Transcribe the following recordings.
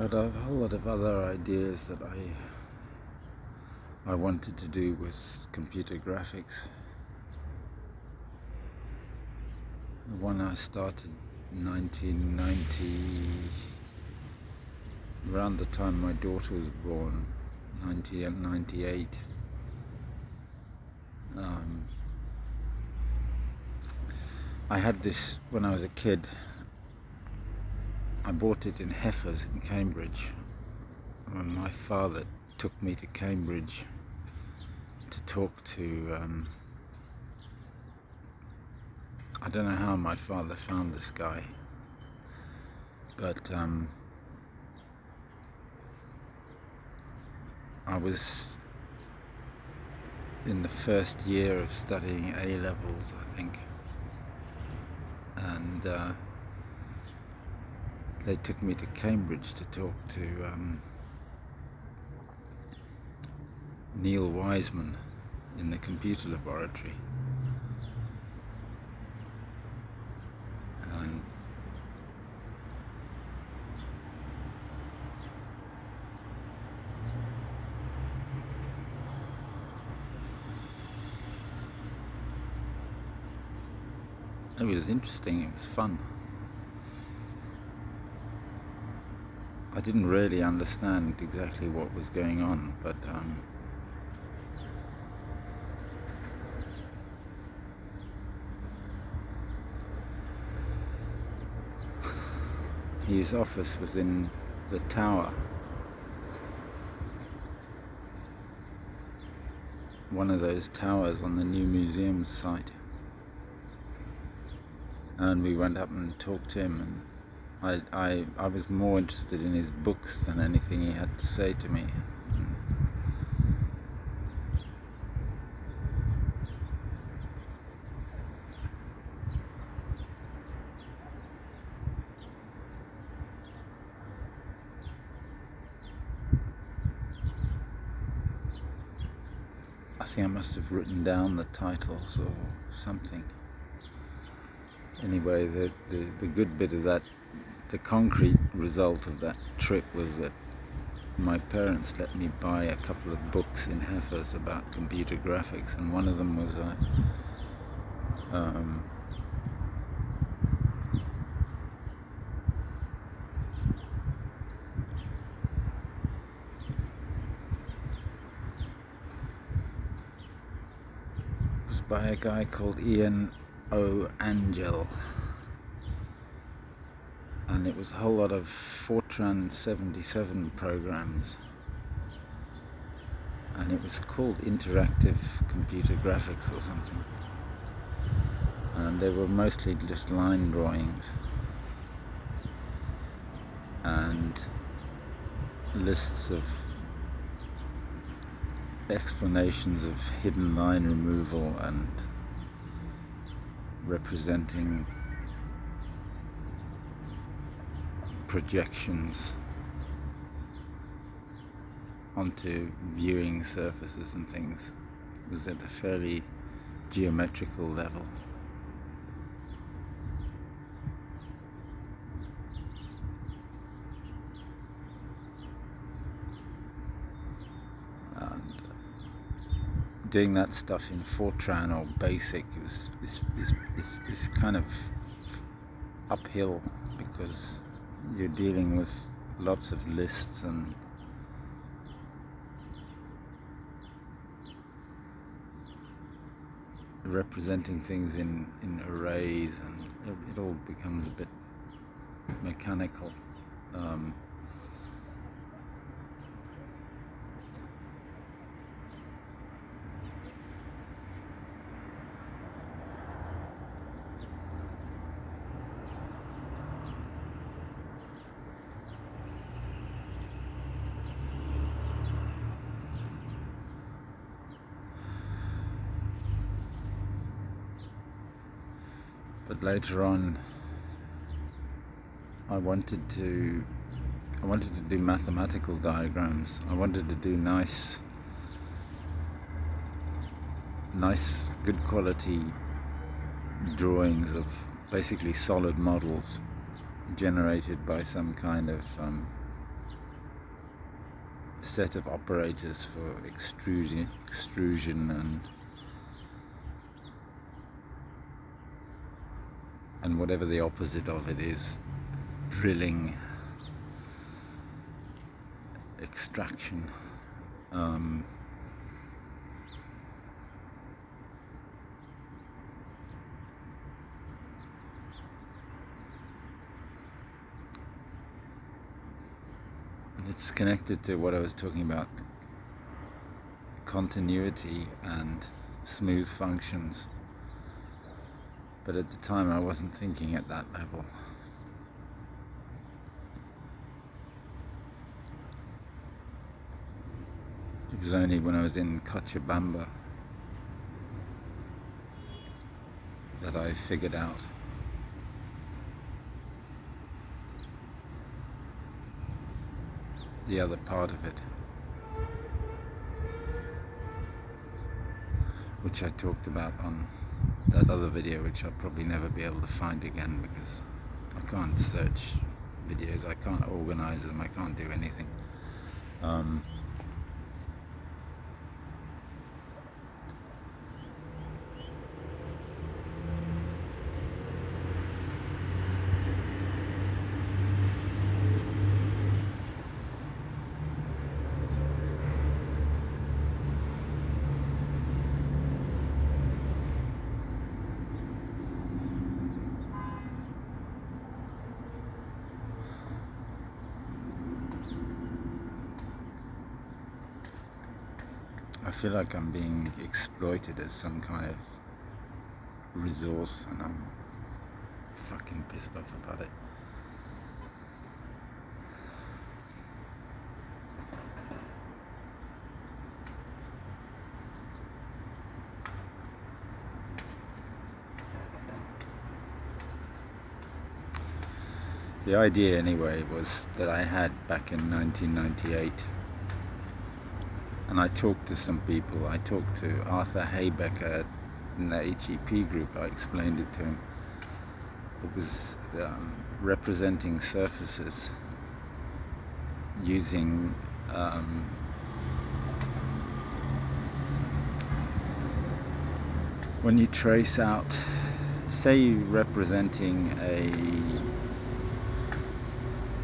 had a whole lot of other ideas that I wanted to do with computer graphics. The one I started in 1990, around the time my daughter was born, 1998. I had this when I was a kid. I bought it in Heifers in Cambridge. When my father took me to Cambridge to talk to, I don't know how my father found this guy, but I was in the first year of studying A-levels, I think, and they took me to Cambridge to talk to Neil Wiseman in the computer laboratory. And it was interesting, it was fun. I didn't really understand exactly what was going on, but his office was in the tower, one of those towers on the new museum site, and we went up and talked to him, and I was more interested in his books than anything he had to say to me. I think I must have written down the titles or something. Anyway, the good bit of that, the concrete result of that trip was that my parents let me buy a couple of books in Heifers about computer graphics, and one of them was by a guy called Ian O. Angel, and it was a whole lot of Fortran 77 programs, and it was called Interactive Computer Graphics or something, and they were mostly just line drawings and lists of explanations of hidden line removal and representing projections onto viewing surfaces and things. It was at a fairly geometrical level. And doing that stuff in Fortran or BASIC, it was this kind of uphill, because you're dealing with lots of lists and representing things in arrays, and it all becomes a bit mechanical. But later on, I wanted to do mathematical diagrams. I wanted to do nice, good quality drawings of basically solid models generated by some kind of set of operators for extrusion and whatever the opposite of it is, drilling, extraction. It's connected to what I was talking about, continuity and smooth functions. But at the time I wasn't thinking at that level. It was only when I was in Cochabamba that I figured out the other part of it, which I talked about on that other video, which I'll probably never be able to find again because I can't search videos, I can't organize them, I can't do anything. I feel like I'm being exploited as some kind of resource, and I'm fucking pissed off about it. The idea anyway was that I had back in 1998, and I talked to some people. I talked to Arthur Haybecker in the HEP group. I explained it to him. It was representing surfaces using when you trace out, say you're representing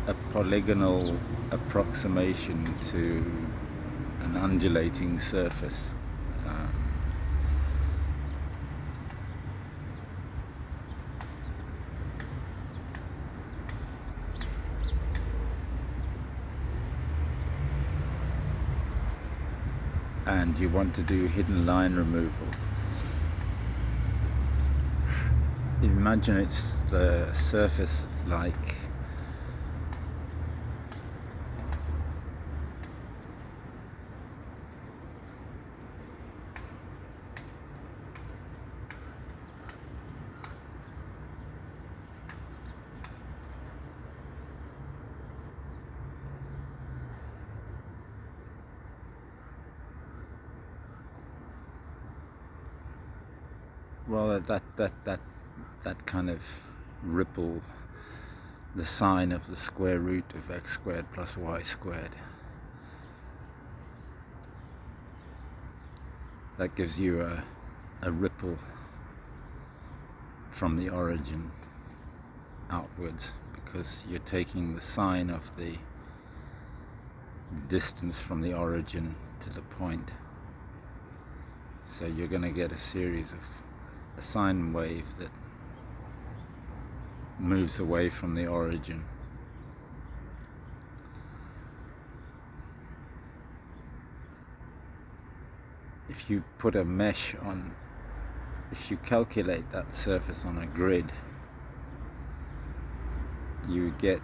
a polygonal approximation to an undulating surface. And you want to do hidden line removal. Imagine it's the surface like that kind of ripple, the sine of the square root of x squared plus y squared. That gives you a ripple from the origin outwards, because you're taking the sine of the distance from the origin to the point. So you're going to get a series of a sine wave that moves away from the origin. If you put a mesh on, if you calculate that surface on a grid, you get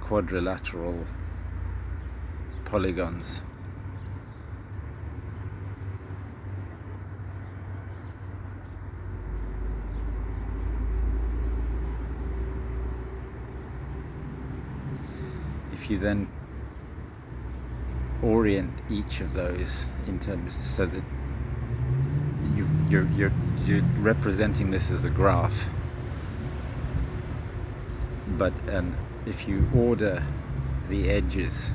quadrilateral polygons. If you then orient each of those in terms, so that you're representing this as a graph, but if you order the edges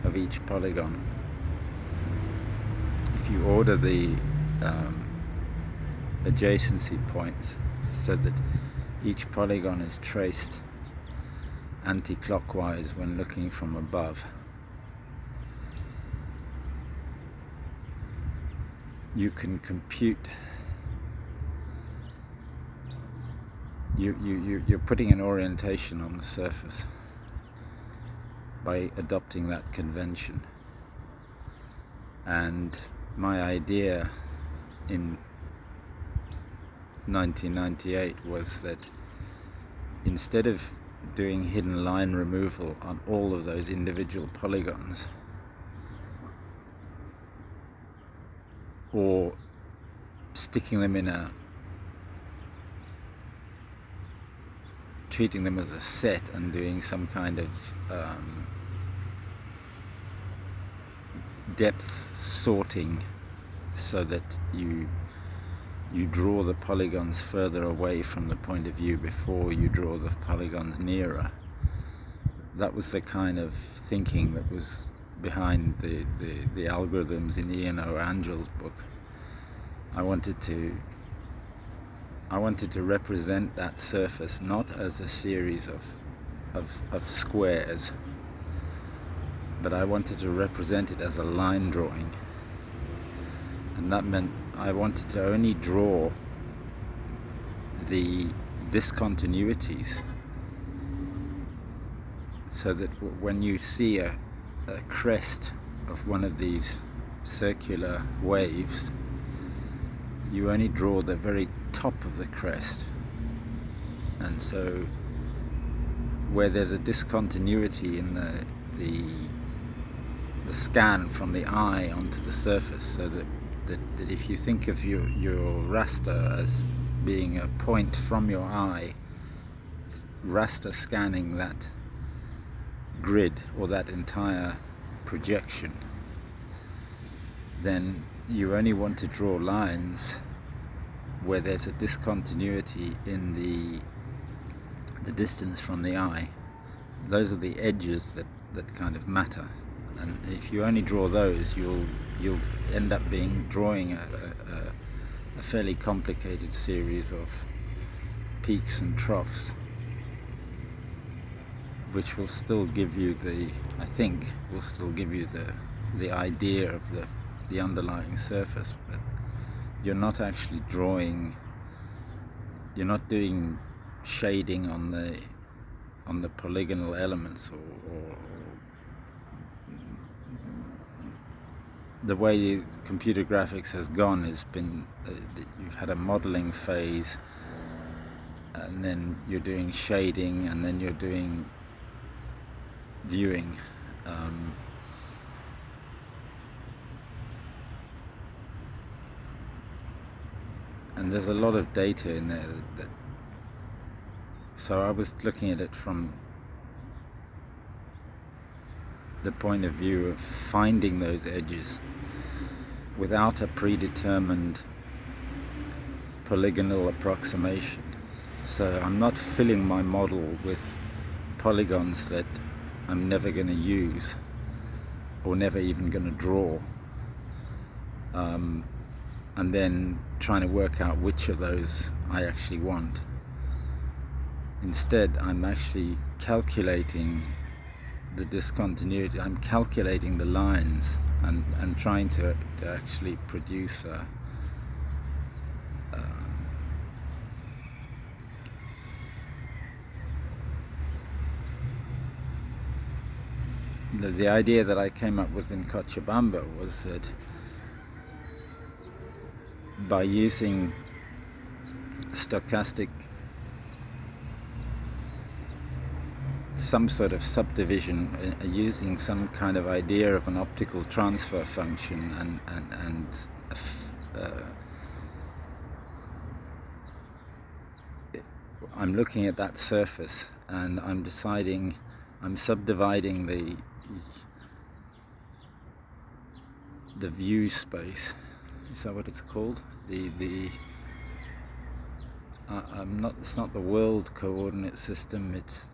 of each polygon. If you order the adjacency points so that each polygon is traced anti-clockwise when looking from above, you can compute. You're putting an orientation on the surface by adopting that convention. And my idea in 1998 was that instead of doing hidden line removal on all of those individual polygons, or sticking them in treating them as a set and doing some kind of depth sorting so that you draw the polygons further away from the point of view before you draw the polygons nearer. That was the kind of thinking that was behind the algorithms in Ian O. Angel's book. I wanted to represent that surface not as a series of squares, but I wanted to represent it as a line drawing. And that meant I wanted to only draw the discontinuities, so that when you see a crest of one of these circular waves, you only draw the very top of the crest. And so where there's a discontinuity in the scan from the eye onto the surface, so that if you think of your raster as being a point from your eye, raster scanning that grid or that entire projection, then you only want to draw lines where there's a discontinuity in the distance from the eye. Those are the edges that kind of matter. And if you only draw those, you'll end up drawing a fairly complicated series of peaks and troughs, which will still give you the idea of the underlying surface, but you're not actually drawing. You're not doing shading on the polygonal elements, or the way computer graphics has gone has been you've had a modeling phase, and then you're doing shading, and then you're doing viewing. And there's a lot of data in there so I was looking at it from the point of view of finding those edges without a predetermined polygonal approximation. So I'm not filling my model with polygons that I'm never going to use or never even going to draw, and then trying to work out which of those I actually want. Instead, I'm actually calculating the discontinuity. I'm calculating the lines and trying to actually produce the idea that I came up with in Cochabamba was that by using stochastic, some sort of subdivision, using some kind of idea of an optical transfer function, and I'm looking at that surface and I'm subdividing the view space. Is that what it's called? It's not the world coordinate system, it's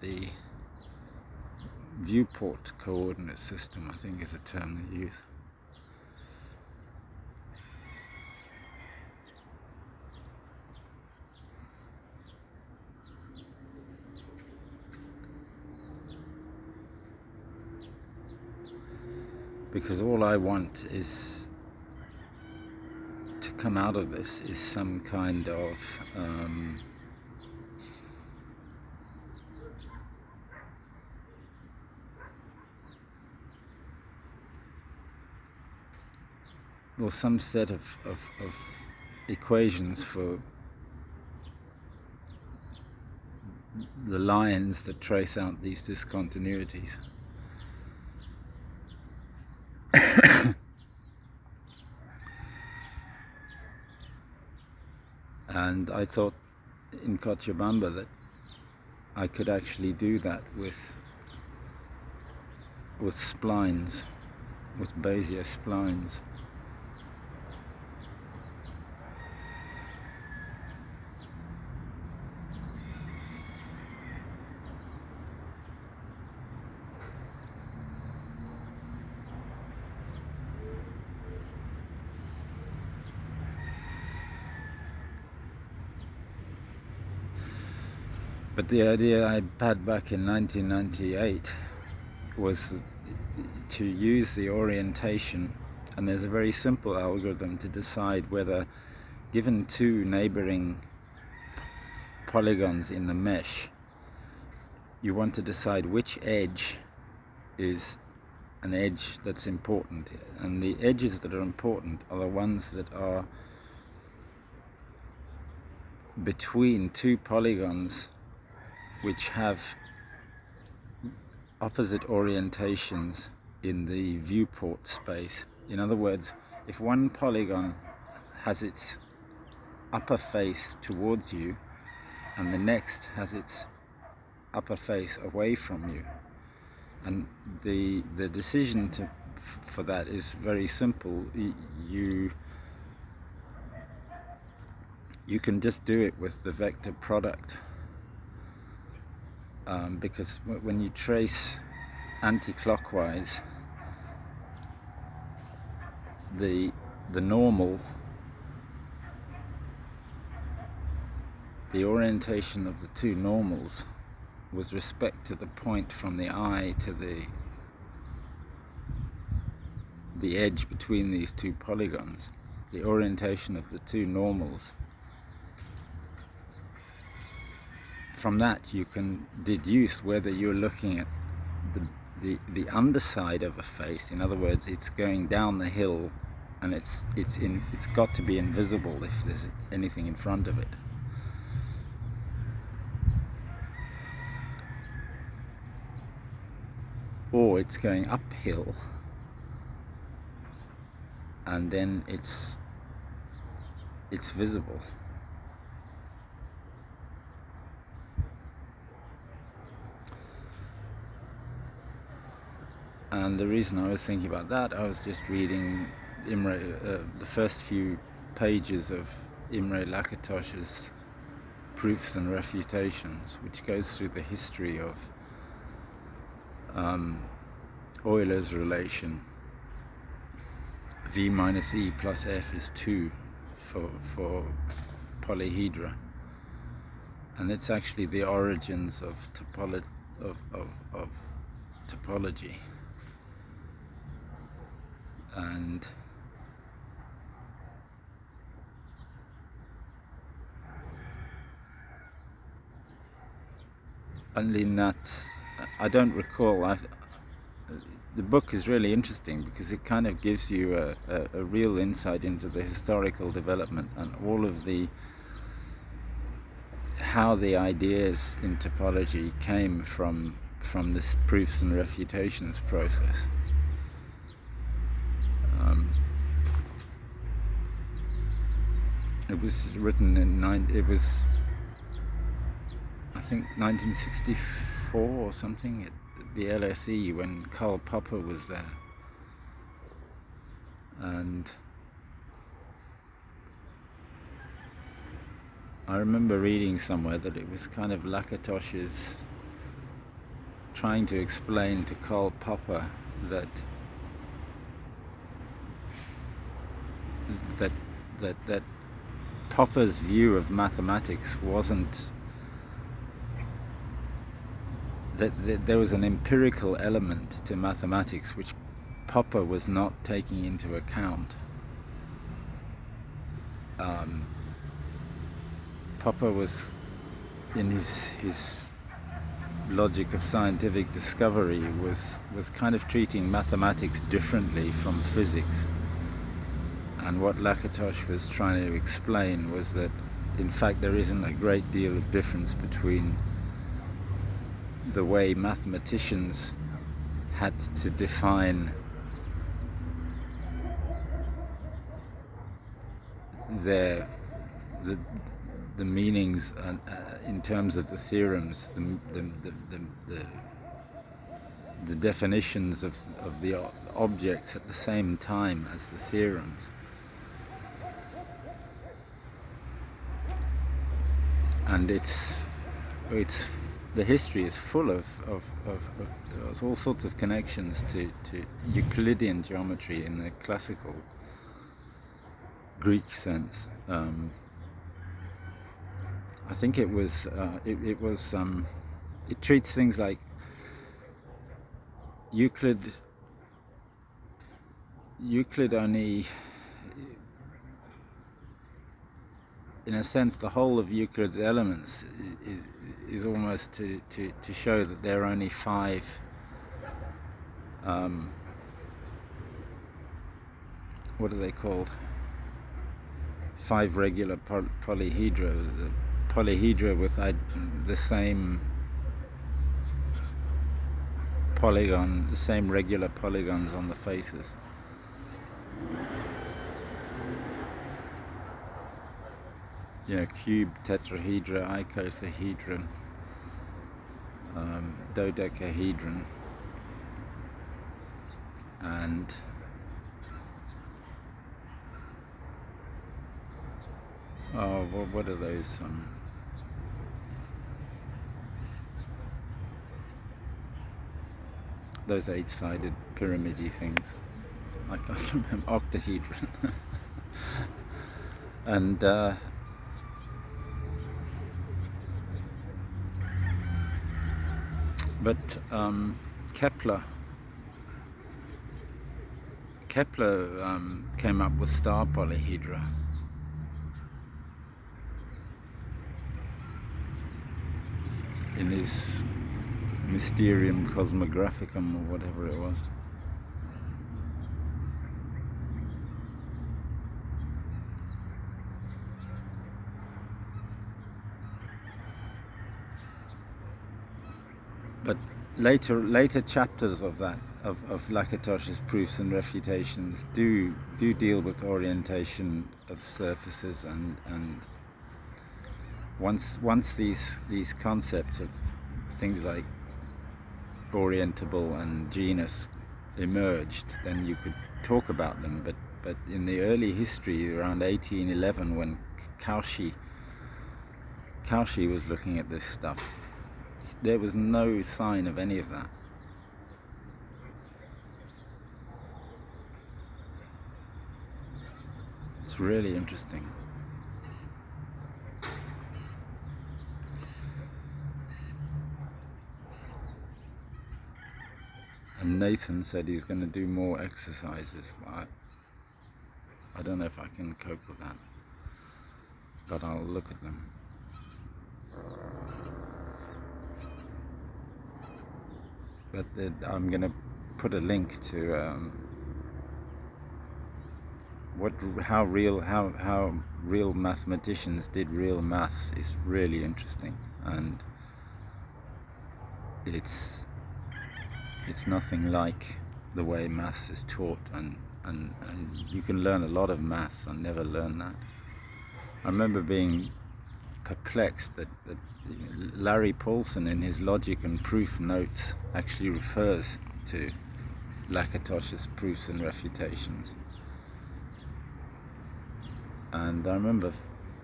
viewport coordinate system, I think is a term they use. Because all I want is to come out of this is some kind of well, some set of equations for the lines that trace out these discontinuities. And I thought in Cochabamba that I could actually do that with splines, with Bezier splines. But the idea I had back in 1998 was to use the orientation, and there's a very simple algorithm to decide whether, given two neighboring polygons in the mesh, you want to decide which edge is an edge that's important. And the edges that are important are the ones that are between two polygons which have opposite orientations in the viewport space. In other words, if one polygon has its upper face towards you and the next has its upper face away from you, and the decision for that is very simple. You can just do it with the vector product. Because when you trace anti-clockwise, the normal, the orientation of the two normals with respect to the point from the eye to the edge between these two polygons, the orientation of the two normals. From that you can deduce whether you're looking at the underside of a face. In other words, it's going down the hill and it's got to be invisible if there's anything in front of it. Or it's going uphill and then it's visible. And the reason I was thinking about that, I was just reading the first few pages of Imre Lakatosh's Proofs and Refutations, which goes through the history of Euler's relation. V minus E plus F is 2 for polyhedra. And it's actually the origins of topology. And in that, I don't recall, the book is really interesting because it kind of gives you a real insight into the historical development and all of how the ideas in topology came from this proofs and refutations process. It was written I think 1964 or something at the LSE when Karl Popper was there. And I remember reading somewhere that it was kind of Lakatosh's trying to explain to Karl Popper that that that Popper's view of mathematics wasn't that there was an empirical element to mathematics which Popper was not taking into account. Popper was, in his logic of scientific discovery, was kind of treating mathematics differently from physics. And what Lakatos was trying to explain was that, in fact, there isn't a great deal of difference between the way mathematicians had to define the meanings in terms of the theorems, the definitions of the objects at the same time as the theorems. And it's the history is full of all sorts of connections to Euclidean geometry in the classical Greek sense. I think it treats things like Euclid only, in a sense, the whole of Euclid's Elements is almost to show that there are only 5 what are they called? 5 regular polyhedra. The polyhedra with the same polygon, the same regular polygons on the faces. Cube, tetrahedra, icosahedron, dodecahedron, and what are those? Those 8-sided pyramid-y things. I can't remember. Octahedron. And but Kepler came up with star polyhedra. In his Mysterium Cosmographicum, or whatever it was. But later chapters of that, of Lakatos's proofs and refutations, do deal with orientation of surfaces, and once these concepts of things like orientable and genus emerged, then you could talk about them. But in the early history, around 1811, when Cauchy was looking at this stuff, there was no sign of any of that. It's really interesting. And Nathan said he's going to do more exercises. I don't know if I can cope with that, but I'll look at them. But I'm going to put a link to how real mathematicians did real maths is really interesting, and it's nothing like the way maths is taught, and you can learn a lot of maths and never learn that. I remember being perplexed that Larry Paulson, in his Logic and Proof notes, actually refers to Lakatos's proofs and refutations. And I remember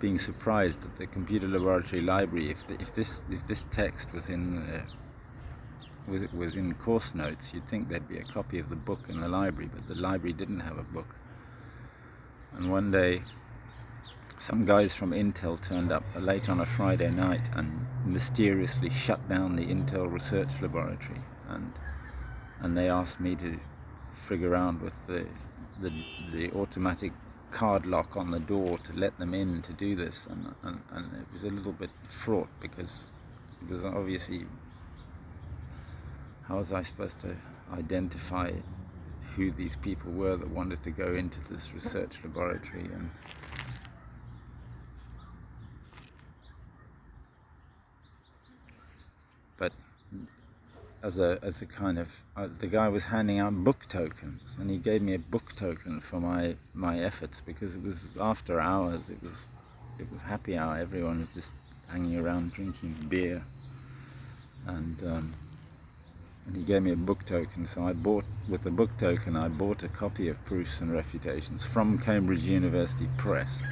being surprised at the Computer Laboratory Library, if this text was in was in course notes. You'd think there'd be a copy of the book in the library, but the library didn't have a book. And one day, some guys from Intel turned up late on a Friday night and mysteriously shut down the Intel research laboratory, and they asked me to frig around with the automatic card lock on the door to let them in to do this, and it was a little bit fraught, because it was obviously, how was I supposed to identify who these people were that wanted to go into this research laboratory? But as a kind of, the guy was handing out book tokens, and he gave me a book token for my efforts, because it was after hours. It was happy hour. Everyone was just hanging around drinking beer, and he gave me a book token. So I bought, with the book token, I bought a copy of Proofs and Refutations from Cambridge University Press,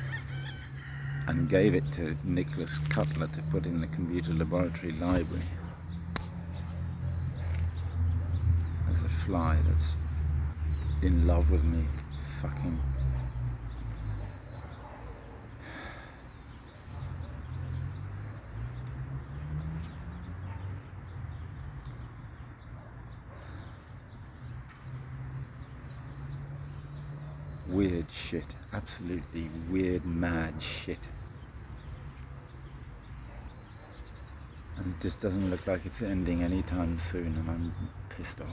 and gave it to Nicholas Cutler to put in the computer laboratory library. There's a fly that's in love with me. Fucking weird shit. Absolutely weird, mad shit. And it just doesn't look like it's ending anytime soon, and I'm pissed off.